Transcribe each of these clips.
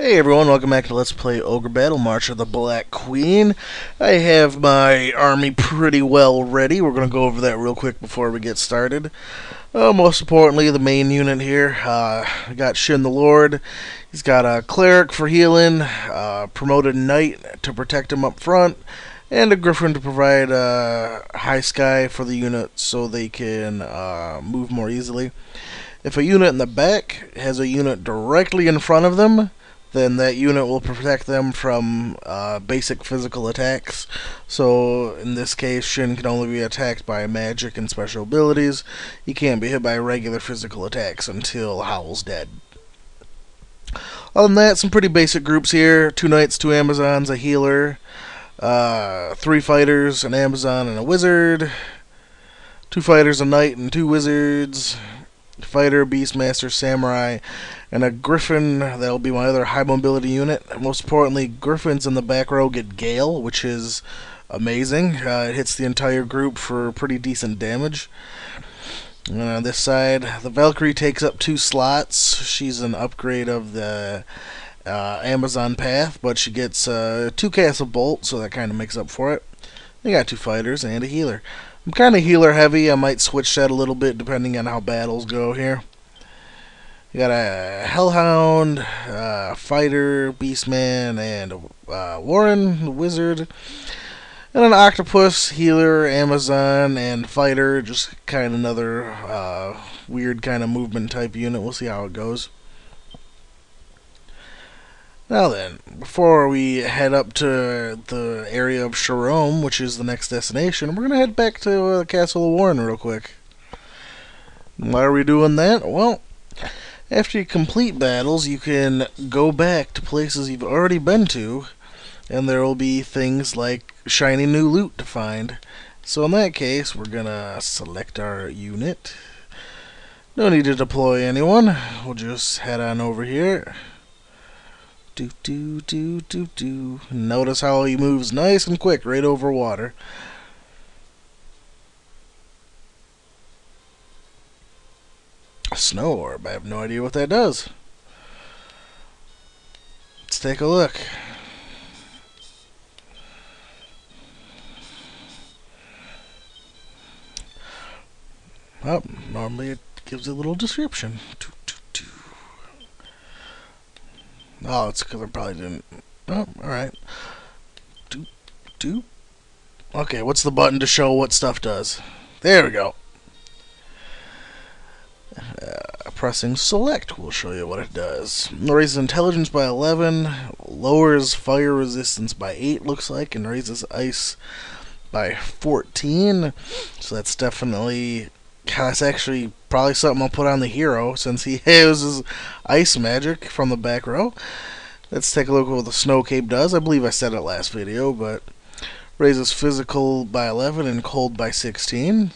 Hey everyone, welcome back to Let's Play Ogre Battle March of the Black Queen. I have my army pretty well ready. We're going to go over that real quick before we get started. Most importantly, the main unit here. I got Shin the Lord. He's got a Cleric for healing, promoted Knight to protect him up front, and a Griffin to provide High Sky for the unit so they can move more easily. If a unit in the back has a unit directly in front of them, then that unit will protect them from basic physical attacks. So in this case, Shin can only be attacked by magic and special abilities. He can't be hit by regular physical attacks until Howl's dead. Other than that, some pretty basic groups here. 2 knights, 2 Amazons, a healer, 3 fighters, an Amazon, and a wizard. 2 fighters, a knight, and 2 wizards. Fighter, Beastmaster, Samurai, and a Griffin. That'll be my other high mobility unit. Most importantly, Griffins in the back row get Gale, which is amazing. It hits the entire group for pretty decent damage. And on this side, the Valkyrie takes up 2 slots. She's an upgrade of the Amazon path, but she gets 2 Castle Bolt, so that kind of makes up for it. They got 2 fighters and a healer. I'm kind of healer heavy. I might switch that a little bit depending on how battles go here. You got a Hellhound, Fighter, Beastman, and Warren, the Wizard. And an Octopus, Healer, Amazon, and Fighter. Just kind of another weird kind of movement type unit. We'll see how it goes. Now then, before we head up to the area of Sharom, which is the next destination, we're going to head back to the Castle of Warren real quick. Why are we doing that? Well, after you complete battles, you can go back to places you've already been to, and there will be things like shiny new loot to find. So in that case, we're going to select our unit. No need to deploy anyone. We'll just head on over here. Notice how he moves nice and quick right over water. A snow orb. I have no idea what that does. Let's take a look. Oh, normally it gives a little description. Oh, it's because I probably didn't. Oh, alright. Okay, what's the button to show what stuff does? There we go. Pressing select will show you what it does. Raises intelligence by 11, lowers fire resistance by 8, looks like, and raises ice by 14. So that's definitely... That's actually probably something I'll put on the hero, since he uses ice magic from the back row. Let's take a look at what the snow cape does. I believe I said it last video, but raises physical by 11 and cold by 16.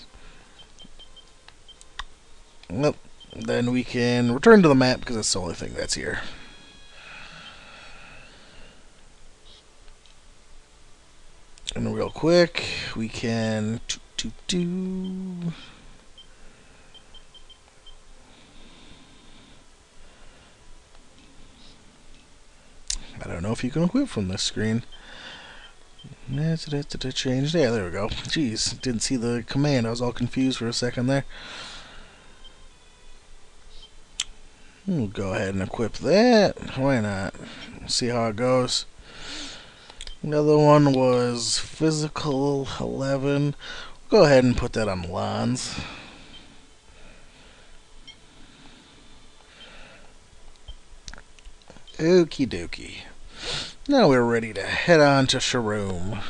Well, then we can return to the map because that's the only thing that's here. And real quick, we can I don't know if you can equip from this screen. Change. Yeah, there we go. Jeez, didn't see the command. I was all confused for a second there. We'll go ahead and equip that. Why not? See how it goes. The other one was physical 11. We'll go ahead and put that on Lons. Okie dokie. Now we're ready to head on to Sharom.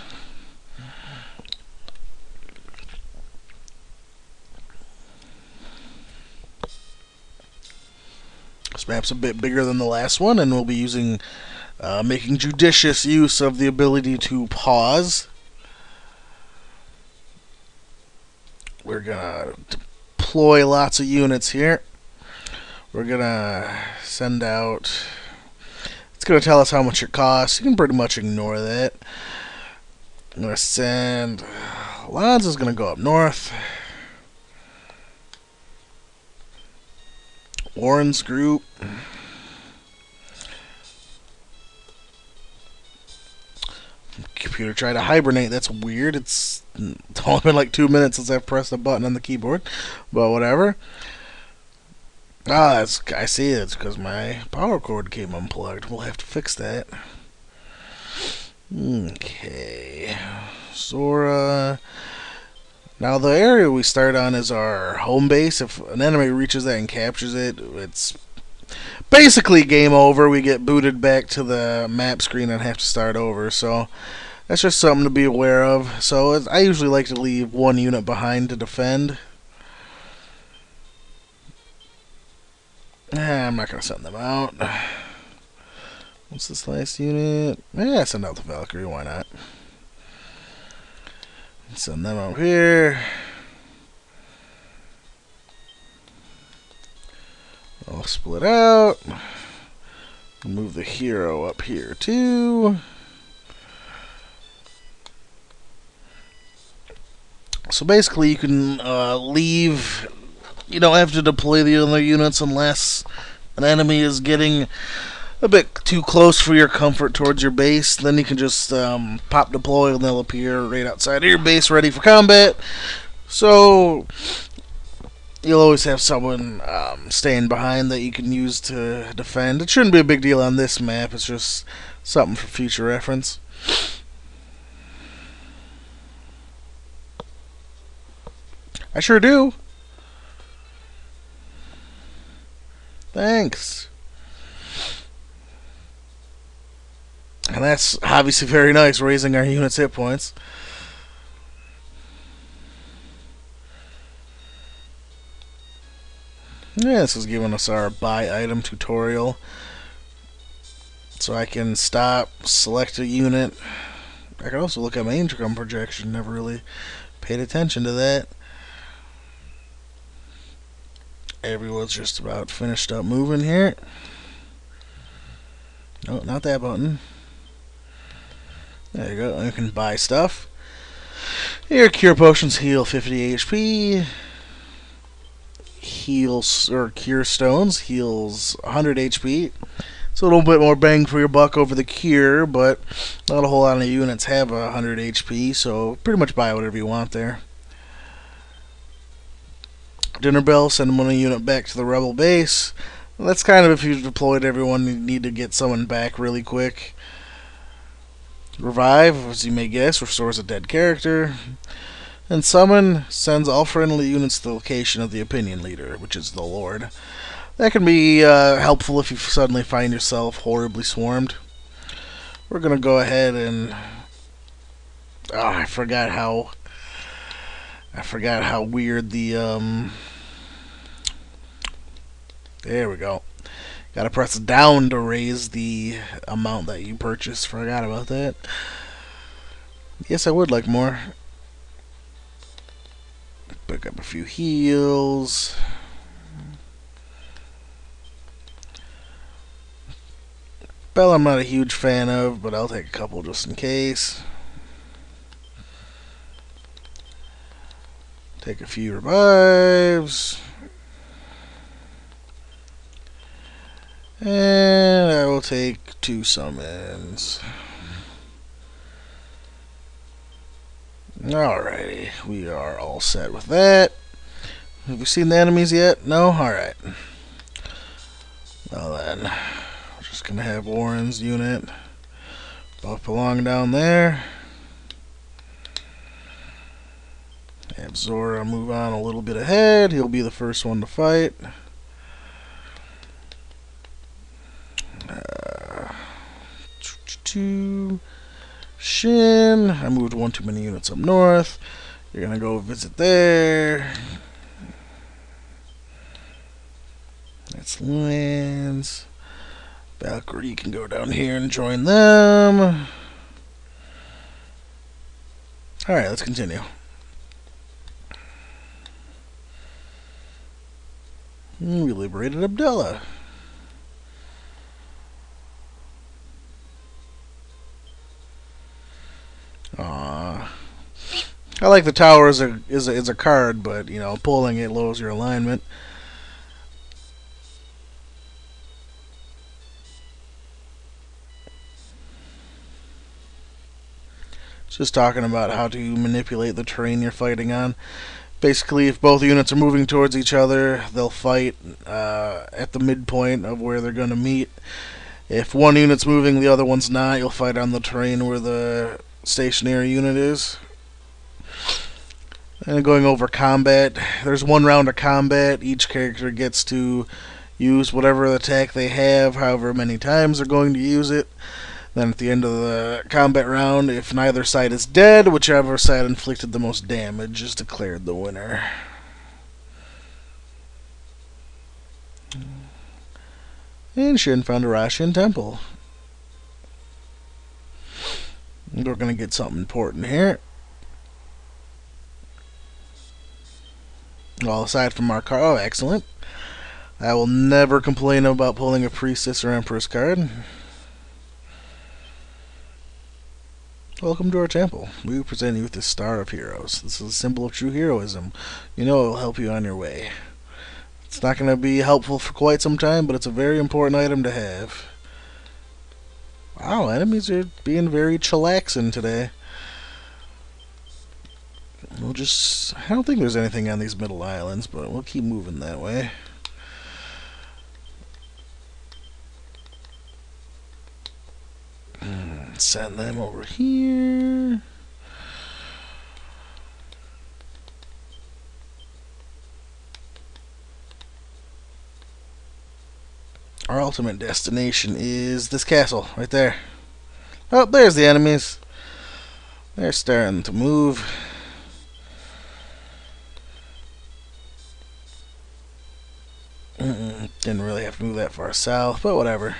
This map's a bit bigger than the last one, and we'll be using, making judicious use of the ability to pause. We're gonna deploy lots of units here. We're gonna send out... It's going to tell us how much it costs. You can pretty much ignore that. I'm going to send... Lons is going to go up north. Warren's group. computer tried to hibernate. That's weird. It's only been like 2 minutes since I've pressed a button on the keyboard. But whatever. Ah, I see. It's because my power cord came unplugged. We'll have to fix that. Okay. Sora. Now the area we start on is our home base. If an enemy reaches that and captures it, it's basically game over. We get booted back to the map screen and have to start over. So that's just something to be aware of. So I usually like to leave one unit behind to defend. I'm not going to send them out. What's this last unit? Yeah, send out the Valkyrie. Why not? Send them out here. I'll split out. Move the hero up here too. So basically you can leave. You don't have to deploy the other units unless an enemy is getting a bit too close for your comfort towards your base. Then you can just pop deploy and they'll appear right outside of your base ready for combat. So you'll always have someone staying behind that you can use to defend. It shouldn't be a big deal on this map. It's just something for future reference. I sure do. Thanks. And that's obviously very nice, raising our unit's hit points. Yeah, this is giving us our buy item tutorial. So I can stop, select a unit. I can also look at my income projection. Never really paid attention to that. Everyone's just about finished up moving here. No, not that button. There you go. You can buy stuff. Here, cure potions heal 50 HP. Heals, or cure stones heals 100 HP. It's a little bit more bang for your buck over the cure, but not a whole lot of units have 100 HP, so pretty much buy whatever you want there. Dinner bell, send one unit back to the rebel base. Well, that's kind of if you've deployed everyone, you need to get someone back really quick. Revive, as you may guess, restores a dead character. And summon sends all friendly units to the location of the opinion leader, which is the Lord. That can be helpful if you suddenly find yourself horribly swarmed. We're going to go ahead and... Oh, I forgot how weird the... There we go. Gotta press down to raise the amount that you purchased. Forgot about that. Yes, I would like more. Pick up a few heals. Bell I'm not a huge fan of, but I'll take a couple just in case. Take a few revives. And I will take 2 summons. Alrighty, we are all set with that. Have we seen the enemies yet? No? Alright. Well then, we're just gonna have Warren's unit buff along down there. Have Zora move on a little bit ahead. He'll be the first one to fight. Shin. I moved one too many units up north. You're gonna go visit there. That's lands. Valkyrie can go down here and join them. Alright, let's continue. We liberated Abdullah. I like the tower as a card, but you know, pulling it lowers your alignment. Just talking about how to manipulate the terrain you're fighting on. Basically, if both units are moving towards each other, they'll fight at the midpoint of where they're going to meet. If one unit's moving, the other one's not, you'll fight on the terrain where the stationary unit is. And going over combat, there's one round of combat. Each character gets to use whatever attack they have, however many times they're going to use it. Then at the end of the combat round, if neither side is dead, whichever side inflicted the most damage is declared the winner. And Shin found a Rashin temple. We're going to get something important here. Well, aside from our card, oh, excellent. I will never complain about pulling a Priestess or Empress card. Welcome to our temple. We present you with the Star of Heroes. This is a symbol of true heroism. You know it will help you on your way. It's not going to be helpful for quite some time, but it's a very important item to have. Wow, enemies are being very chillaxing today. We'll just... I don't think there's anything on these middle islands, but we'll keep moving that way. Send them over here. Our ultimate destination is this castle right there. Oh, there's the enemies. They're starting to move. Didn't really have to move that far south, but whatever.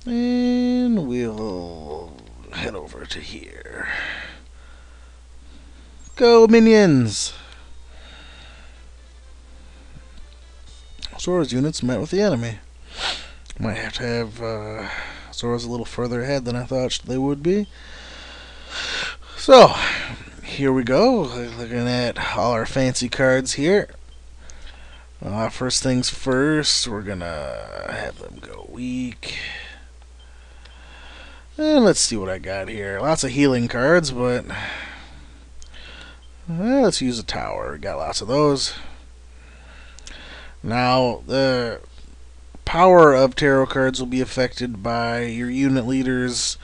And we'll head over to here. Go, minions! Zora's units met with the enemy. Might have to have Zora's a little further ahead than I thought they would be. So, here we go. Looking at all our fancy cards here. First things first, we're gonna have them go weak. And let's see what I got here. Lots of healing cards, but let's use a tower. Got lots of those. Now, the power of tarot cards will be affected by your unit leader's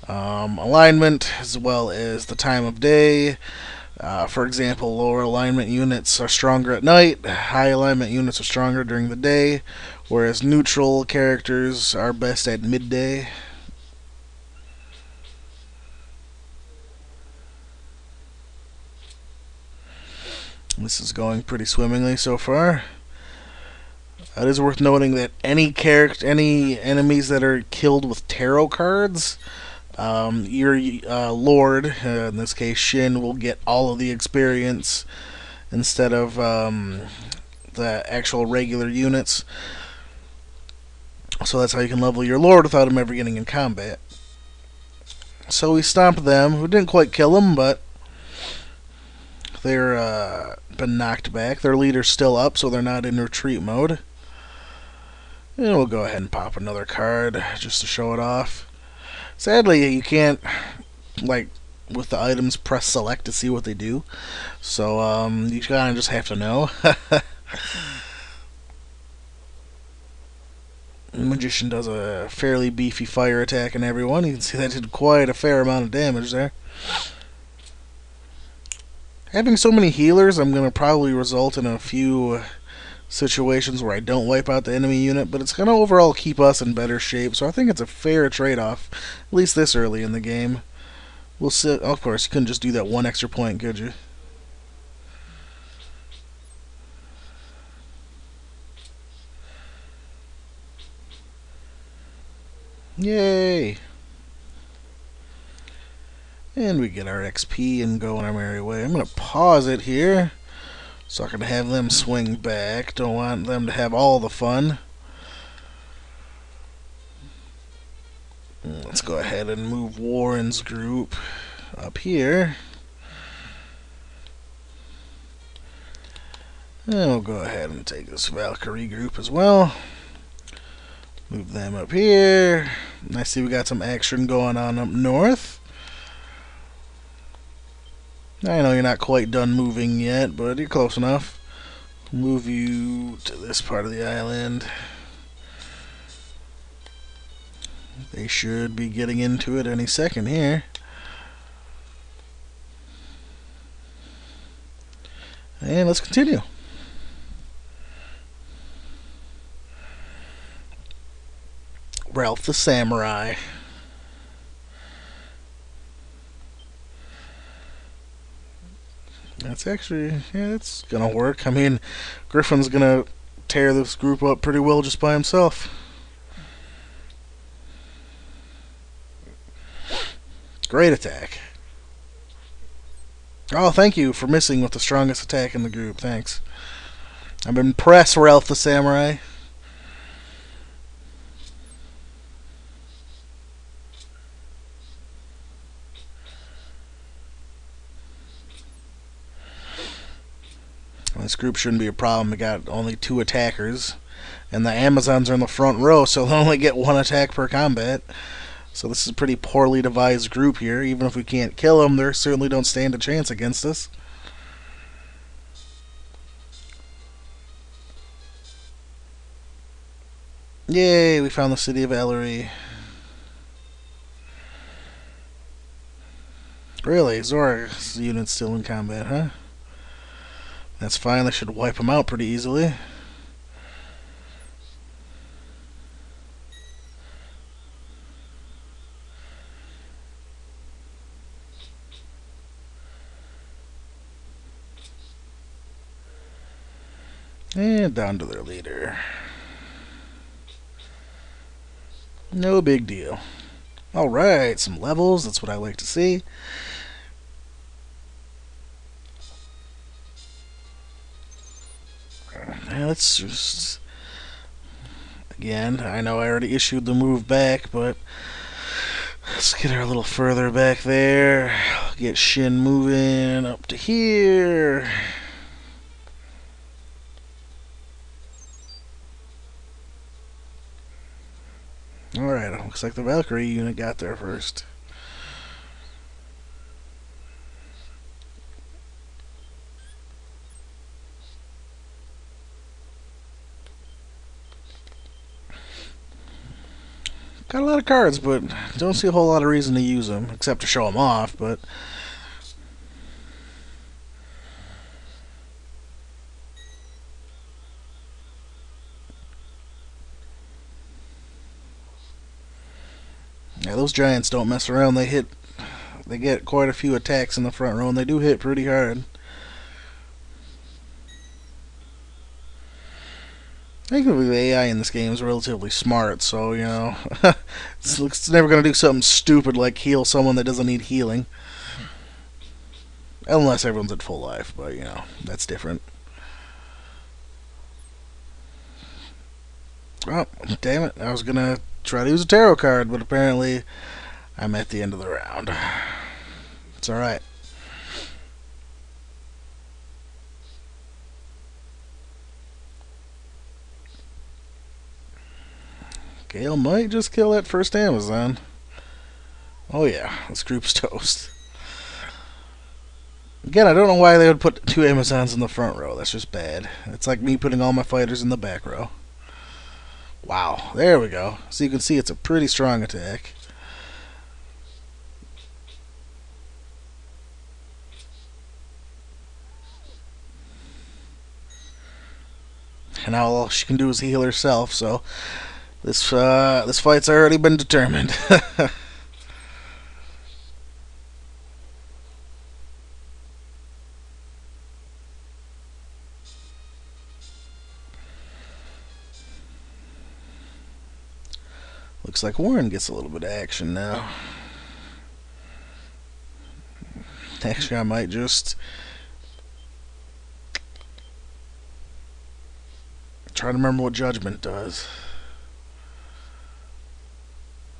alignment, as well as the time of day. For example, lower alignment units are stronger at night, high alignment units are stronger during the day, whereas neutral characters are best at midday. This is going pretty swimmingly so far. It is worth noting that any enemies that are killed with tarot cards, your Lord, in this case Shin, will get all of the experience instead of the actual regular units. So that's how you can level your Lord without him ever getting in combat. So we stomped them. We didn't quite kill them, but they're been knocked back. Their leader's still up, so they're not in retreat mode. And we'll go ahead and pop another card just to show it off. Sadly, you can't, like, with the items, press select to see what they do. So, you kind of just have to know. The Magician does a fairly beefy fire attack on everyone. You can see that did quite a fair amount of damage there. Having so many healers, I'm going to probably result in a few situations where I don't wipe out the enemy unit, but it's going to overall keep us in better shape, so I think it's a fair trade-off, at least this early in the game. We'll see. Of course, you couldn't just do that one extra point, could you? Yay! And we get our XP and go on our merry way. I'm going to pause it here so I can have them swing back. Don't want them to have all the fun. Let's go ahead and move Warren's group up here. And we'll go ahead and take this Valkyrie group as well. Move them up here. I see we got some action going on up north. I know you're not quite done moving yet, but you're close enough. Move you to this part of the island. They should be getting into it any second here. And let's continue. Ralph the Samurai. That's actually, yeah, it's gonna work. I mean, Griffin's gonna tear this group up pretty well just by himself. Great attack. Oh, thank you for missing with the strongest attack in the group. Thanks. I'm impressed, Ralph the Samurai. This group shouldn't be a problem. We got only 2 attackers. And the Amazons are in the front row, so they'll only get 1 attack per combat. So this is a pretty poorly devised group here. Even if we can't kill them, they certainly don't stand a chance against us. Yay, we found the city of Ellery. Really? Zora's unit's still in combat, huh? That's fine. They should wipe them out pretty easily. And down to their leader. No big deal. Alright, some levels. That's what I like to see. Now let's just... Again, I know I already issued the move back, but... Let's get her a little further back there. Get Shin moving up to here. Alright, looks like the Valkyrie unit got there first. Got a lot of cards, but don't see a whole lot of reason to use them, except to show them off, but... Yeah, those giants don't mess around. They get quite a few attacks in the front row, and they do hit pretty hard. I think the AI in this game is relatively smart, so, you know, it's never going to do something stupid like heal someone that doesn't need healing. Unless everyone's at full life, but, you know, that's different. Oh, damn it. I was going to try to use a tarot card, but apparently I'm at the end of the round. It's alright. Gale might just kill that first Amazon. Oh yeah, this group's toast. Again, I don't know why they would put 2 Amazons in the front row. That's just bad. It's like me putting all my fighters in the back row. Wow, there we go. So you can see it's a pretty strong attack. And now all she can do is heal herself, so this fight's already been determined. Looks like Warren gets a little bit of action now. Actually, I might just try to remember what Judgment does.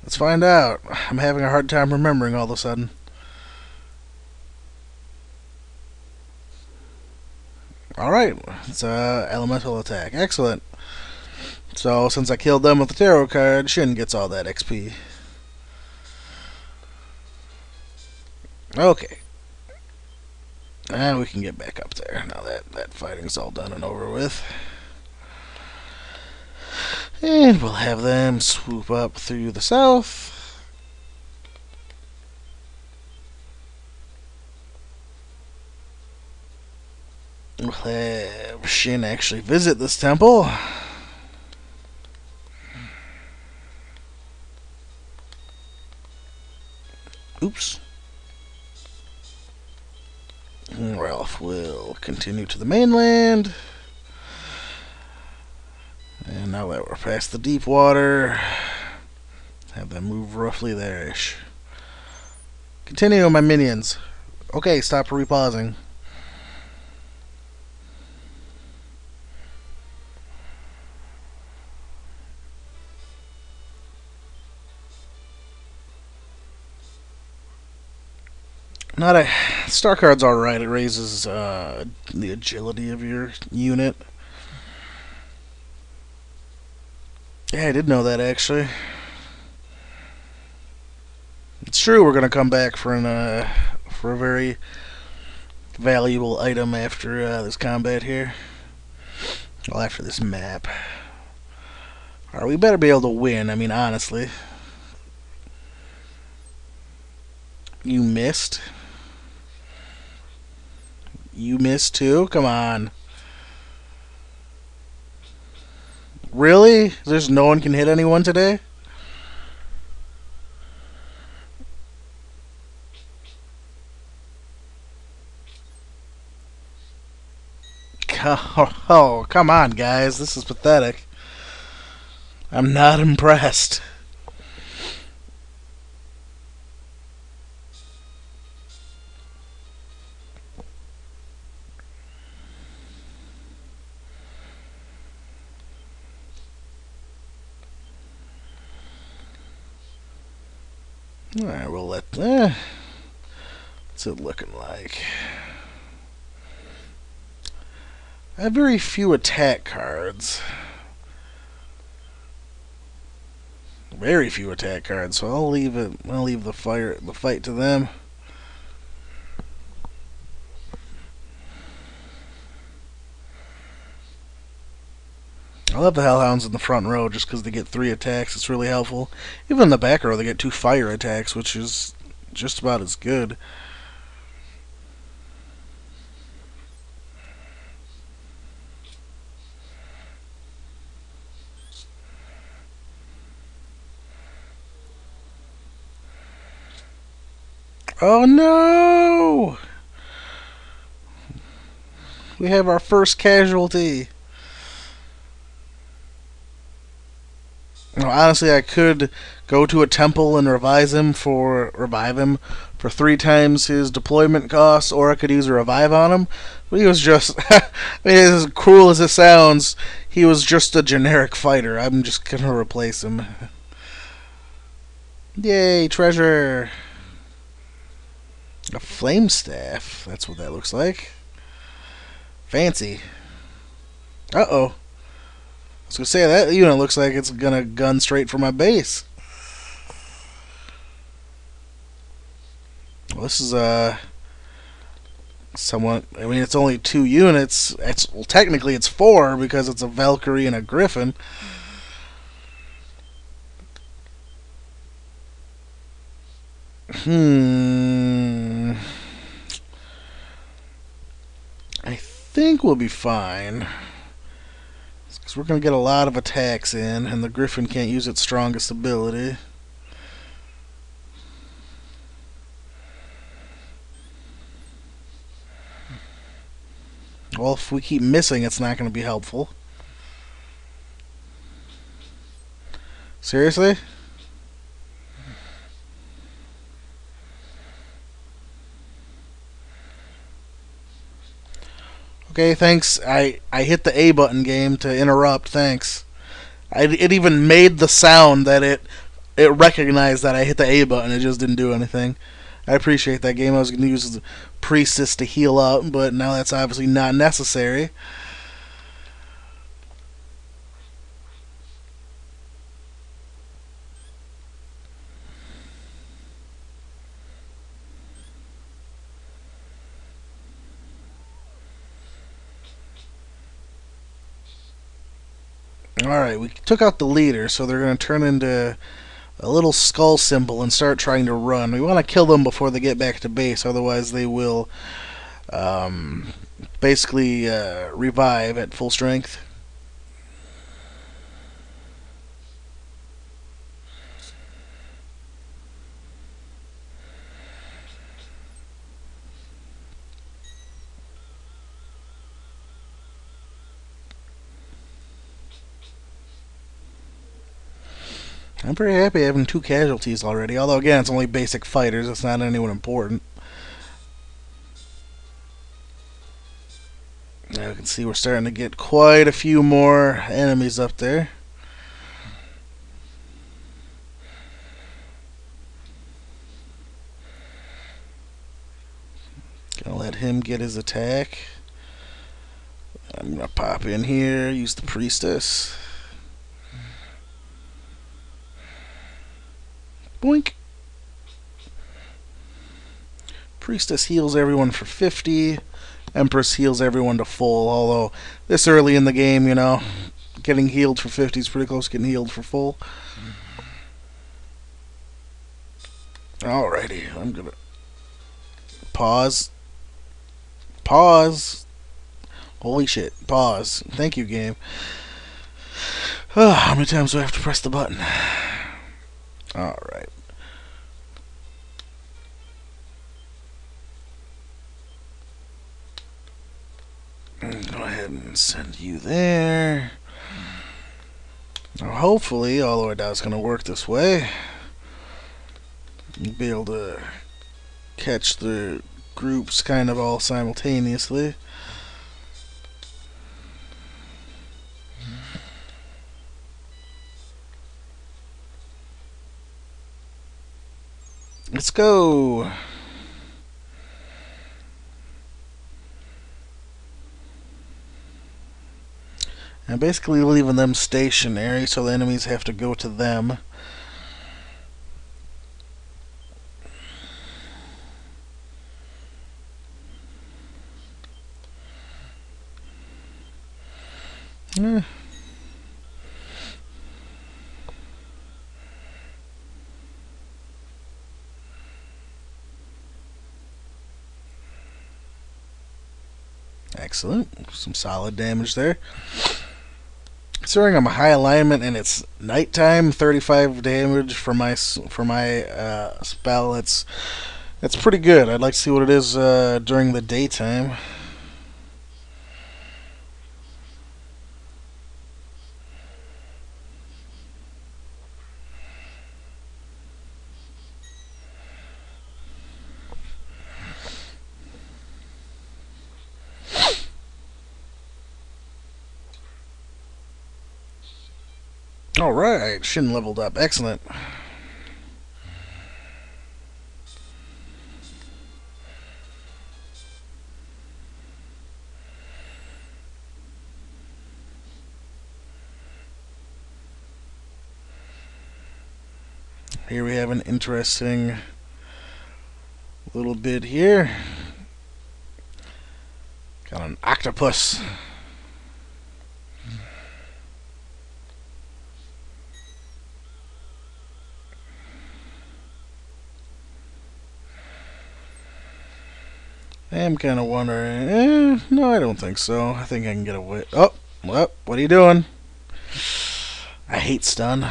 Let's find out. I'm having a hard time remembering all of a sudden. Alright, it's a elemental attack. Excellent. So since I killed them with the tarot card, Shin gets all that XP. Okay. And we can get back up there now that fighting's all done and over with. And we'll have them swoop up through the south. We'll have Shin actually visit this temple. Oops. Ralph will continue to the mainland. And now that we're past the deep water, have them move roughly there-ish. Continue, my minions. Okay, stop repausing. Not a star card's alright. It raises the agility of your unit. Yeah, I did know that actually. It's true. We're gonna come back for a very valuable item after this combat here. Well, after this map. Alright, we better be able to win. I mean, honestly. You missed. You missed too? Come on. Really? There's no one can hit anyone today? Oh, come on, guys. This is pathetic. I'm not impressed. Alright, we'll let... what's it looking like? I have very few attack cards. Very few attack cards, so I'll leave it. I'll leave the fight to them. I love the Hellhounds in the front row just because they get 3 attacks. It's really helpful. Even in the back row, they get 2 fire attacks, which is just about as good. Oh no! We have our first casualty. Honestly, I could go to a temple and revive him for 3 times his deployment costs, or I could use a revive on him. But he was just, I mean, as cruel as it sounds, he was just a generic fighter. I'm just gonna replace him. Yay, treasure! A flame staff. That's what that looks like. Fancy. Uh-oh. I was gonna say that unit looks like it's gonna gun straight for my base. Well, this is somewhat. I mean, it's only 2 units. Well, technically it's 4 because it's a Valkyrie and a Griffin. I think we'll be fine. Because we're going to get a lot of attacks in, and the Griffin can't use its strongest ability. Well, if we keep missing, it's not going to be helpful. Seriously? Okay, thanks. I hit the A button game to interrupt. Thanks. It even made the sound that it recognized that I hit the A button. It just didn't do anything. I appreciate that game. I was going to use the Priestess to heal up, but now that's obviously not necessary. Alright, we took out the leader, so they're going to turn into a little skull symbol and start trying to run. We want to kill them before they get back to base, otherwise they will um, basically revive at full strength. I'm pretty happy having 2 casualties already, although again it's only basic fighters, it's not anyone important. Now you can see we're starting to get quite a few more enemies up there. Gonna let him get his attack. I'm gonna pop in here, use the priestess. Boink. Priestess heals everyone for 50. Empress heals everyone to full, although this early in the game, you know, getting healed for 50 is pretty close to getting healed for full. Alrighty, I'm gonna pause. Pause. Holy shit, pause. Thank you, game. How many times do I have to press the button? Alright. Go ahead and send you there. Now hopefully, all the way down is going to work this way. You'll be able to catch the groups kind of all simultaneously. Let's go. And basically leaving them stationary so the enemies have to go to them. Excellent. Some solid damage there. Considering I'm a high alignment and it's nighttime, 35 damage for my spell. It's pretty good. I'd like to see what it is during the daytime. Alright, Shin leveled up. Excellent. Here we have an interesting little bit here. Got an octopus. I'm kind of wondering. No, I don't think so. I think I can get away. Oh, what are you doing? I hate stun.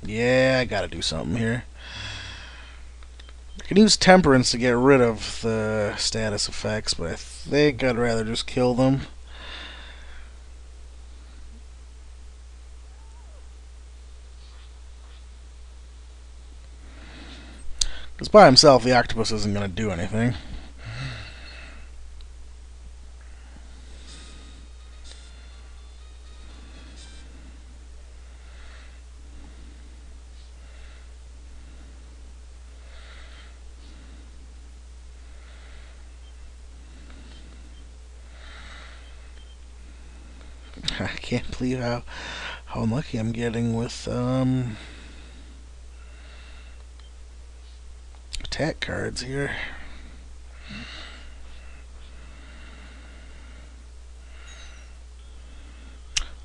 Yeah, I gotta do something here. I can use temperance to get rid of the status effects, but I think I'd rather just kill them. Because by himself, the octopus isn't going to do anything. I can't believe how unlucky I'm getting with attack cards here.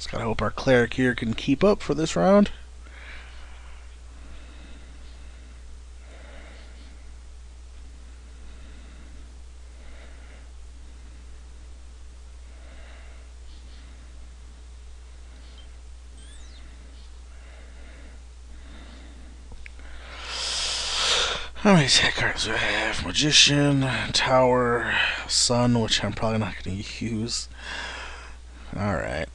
Just gotta hope our cleric here can keep up for this round. How many attack cards do I have? Magician, Tower, Sun, which I'm probably not going to use. Alright.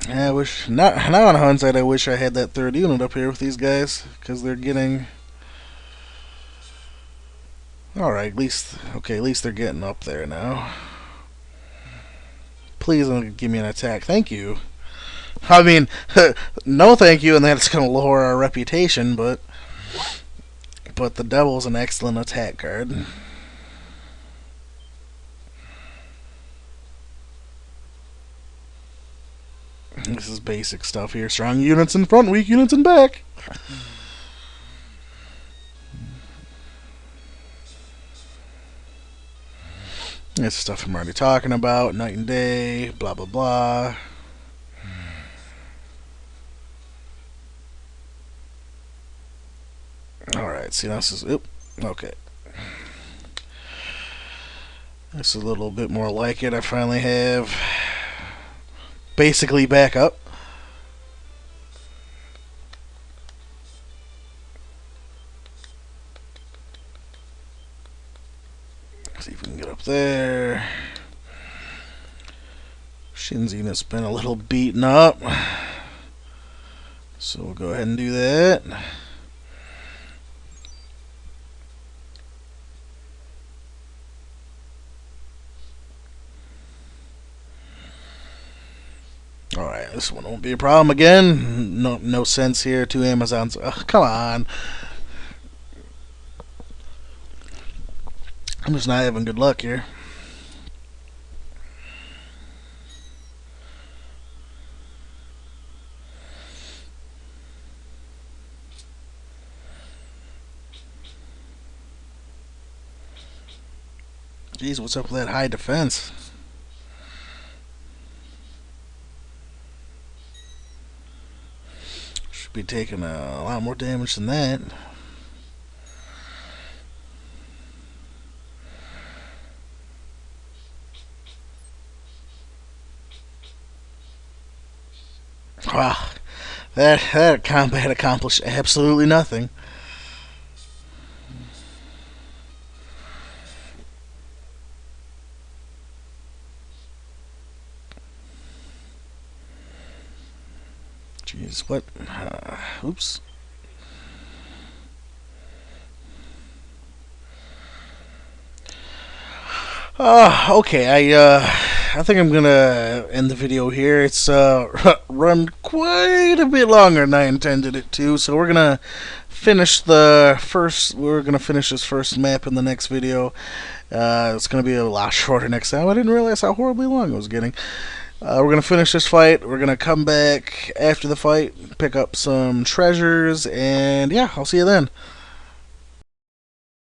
Yeah, I wish, now on hindsight, I wish I had that third unit up here with these guys, because they're getting... Alright, at least they're getting up there now. Please don't give me an attack. Thank you. I mean, no thank you, and that's going to lower our reputation, but the Devil's an excellent attack card. This is basic stuff here. Strong units in front, weak units in back. This stuff I'm already talking about. Night and day, blah, blah, blah. Alright, see, this is... Oop, okay. This is a little bit more like it. I finally have... basically back up. See if we can get up there. Shin's unit's been a little beaten up, so we'll go ahead and do that. Alright, this one won't be a problem again. No sense here. 2 Amazons. Ugh, come on. I'm just not having good luck here. Jeez, what's up with that high defense? Should be taking a lot more damage than that. Wow, that combat accomplished absolutely nothing. Jeez, what? Oops. Okay, I think I'm gonna end the video here. It's run quite a bit longer than I intended it to, so we're gonna finish this first map in the next video. It's gonna be a lot shorter next time. I didn't realize how horribly long it was getting. We're gonna finish this fight. We're gonna come back after the fight, pick up some treasures, and yeah, I'll see you then.